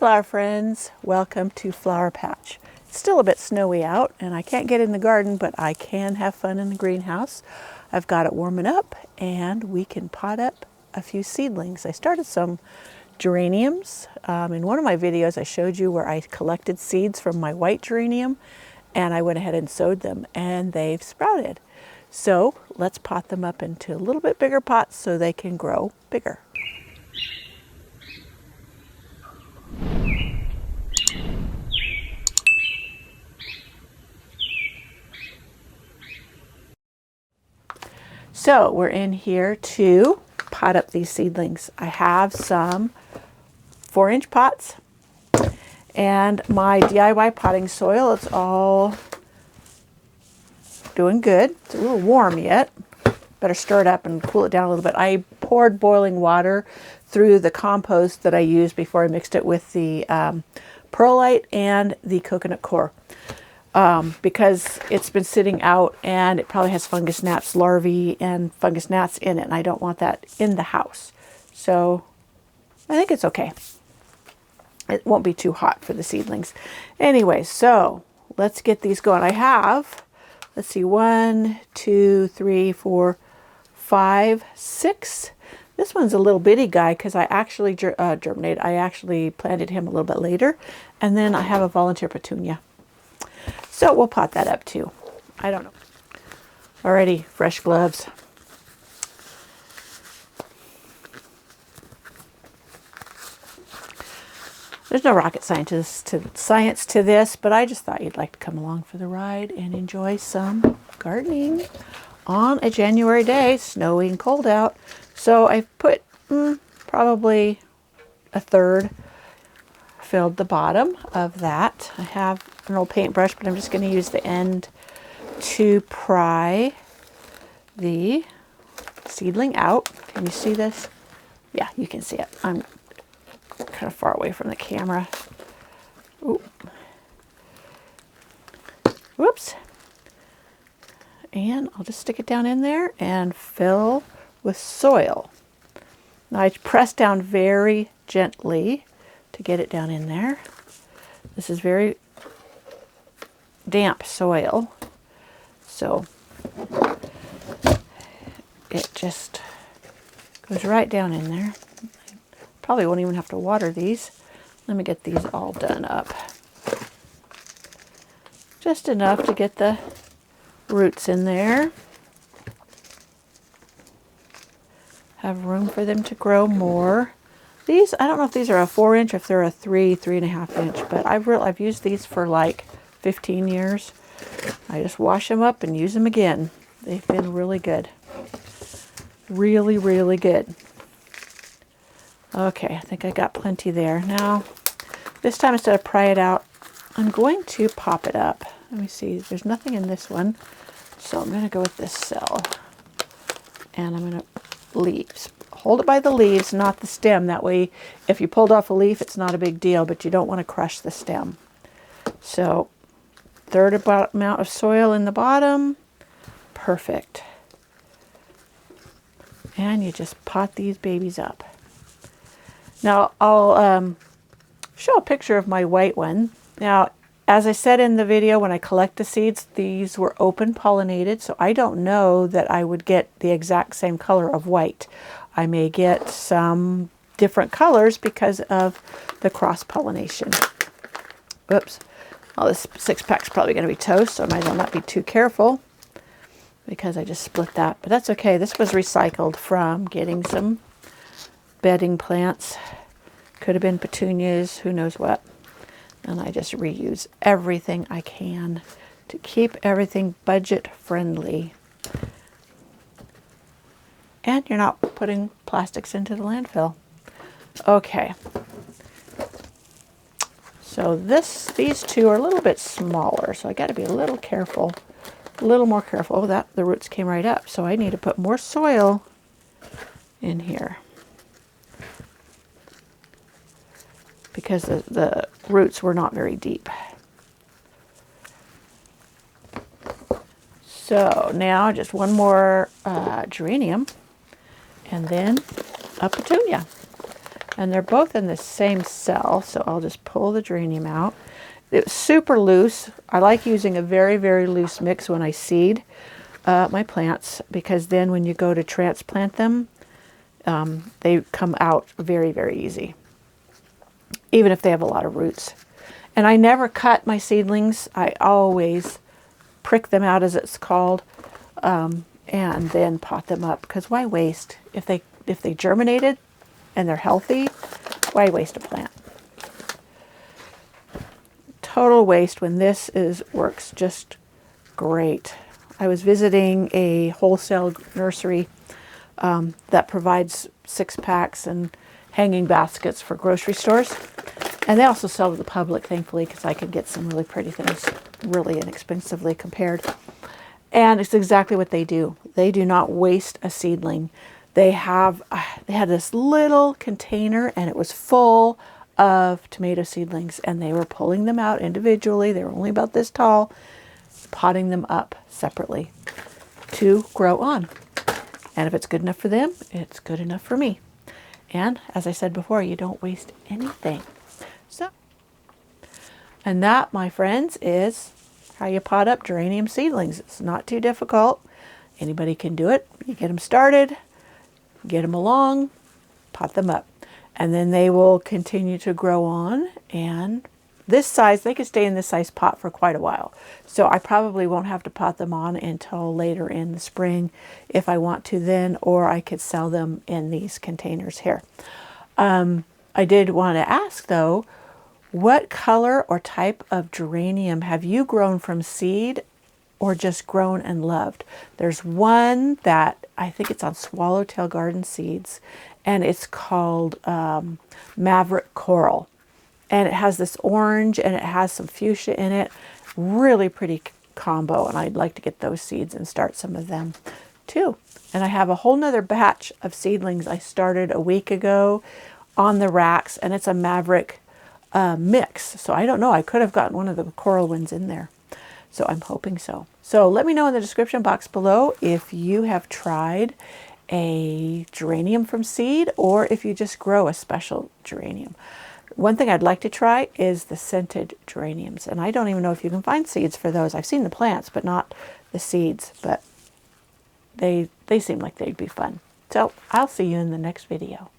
flower friends, welcome to Flower Patch. It's still a bit snowy out and I can't get in the garden, but I can have fun in the greenhouse. I've got it warming up and we can pot up a few seedlings. I started some geraniums. In one of my videos I showed you where I collected seeds from my white geranium and I went ahead and sowed them and they've sprouted. So let's pot them up into a little bit bigger pots so they can grow bigger. So we're in here to pot up these seedlings. I have some 4-inch pots and my DIY potting soil. It's all doing good. It's a little warm yet. Better stir it up and cool it down a little bit. I poured boiling water through the compost that I used before I mixed it with the perlite and the coconut coir. Because it's been sitting out and it probably has fungus gnats larvae and fungus gnats in it, and I don't want that in the house. So I think it's okay. It won't be too hot for the seedlings. Anyway, so let's get these going. I have, let's see, 1, 2, 3, 4, 5, 6. This one's a little bitty guy because I actually germinate. I actually planted him a little bit later. And then I have a volunteer petunia. So we'll pot that up too. I don't know. Alrighty, fresh gloves. There's no rocket science to this, but I just thought you'd like to come along for the ride and enjoy some gardening on a January day, snowy and cold out. So I've put probably a third filled the bottom of that. I have an old paintbrush, but I'm just going to use the end to pry the seedling out. Can you see this? Yeah, you can see it. I'm kind of far away from the camera. Ooh. Whoops. And I'll just stick it down in there and fill with soil. Now I press down very gently to get it down in there. This is very damp soil, so it just goes right down in there. Probably won't even have to water these. Let me get these all done up. Just enough to get the roots in there. Have room for them to grow more. These, I don't know if these are a 4-inch, if they're a 3.5 inch, but I've used these for like 15 years. I just wash them up and use them again. They've been really good. Really, really good. Okay, I think I got plenty there. Now, this time instead of pry it out, I'm going to pop it up. Let me see, there's nothing in this one. So I'm going to go with this cell. And I'm going to leaves. Hold it by the leaves, not the stem. That way, if you pulled off a leaf, it's not a big deal, but you don't want to crush the stem. So, third amount of soil in the bottom. Perfect. And you just pot these babies up. Now, I'll show a picture of my white one. Now, as I said in the video, when I collect the seeds, these were open pollinated, so I don't know that I would get the exact same color of white. I may get some different colors because of the cross-pollination. Oops. Well, this 6-pack's probably going to be toast, so I might as well not be too careful because I just split that. But that's okay. This was recycled from getting some bedding plants. Could have been petunias, who knows what. And I just reuse everything I can to keep everything budget friendly. And you're not putting plastics into the landfill. Okay. So these two are a little bit smaller, so I got to be a little careful, a little more careful. Oh, the roots came right up, so I need to put more soil in here because the roots were not very deep. So now just one more geranium and then a petunia. and they're both in the same cell, so I'll just pull the geranium out. It's super loose. I like using a very, very loose mix when I seed my plants, because then when you go to transplant them, they come out very, very easy, even if they have a lot of roots. And I never cut my seedlings. I always prick them out, as it's called, and then pot them up, because why waste? If they germinated and they're healthy, why waste a plant? Total waste when this works just great. I was visiting a wholesale nursery that provides 6-packs and hanging baskets for grocery stores. And they also sell to the public, thankfully, because I can get some really pretty things really inexpensively compared. And it's exactly what they do. They do not waste a seedling. They had this little container, and it was full of tomato seedlings, and they were pulling them out individually. They were only about this tall, potting them up separately to grow on. And if it's good enough for them, it's good enough for me. And as I said before, you don't waste anything. So, and that, my friends, is how you pot up geranium seedlings. It's not too difficult. Anybody can do it. You get them started, get them along, pot them up. And then they will continue to grow on. And this size, they could stay in this size pot for quite a while. So I probably won't have to pot them on until later in the spring if I want to then, or I could sell them in these containers here. I did want to ask though, what color or type of geranium have you grown from seed or just grown and loved? There's one that I think it's on Swallowtail Garden Seeds, and it's called Maverick Coral. And it has this orange and it has some fuchsia in it. Really pretty combo, and I'd like to get those seeds and start some of them too. And I have a whole nother batch of seedlings I started a week ago on the racks, and it's a Maverick mix. So I don't know, I could have gotten one of the coral ones in there. So I'm hoping so. So let me know in the description box below if you have tried a geranium from seed, or if you just grow a special geranium. One thing I'd like to try is the scented geraniums, and I don't even know if you can find seeds for those. I've seen the plants, but not the seeds, but they seem like they'd be fun. So I'll see you in the next video.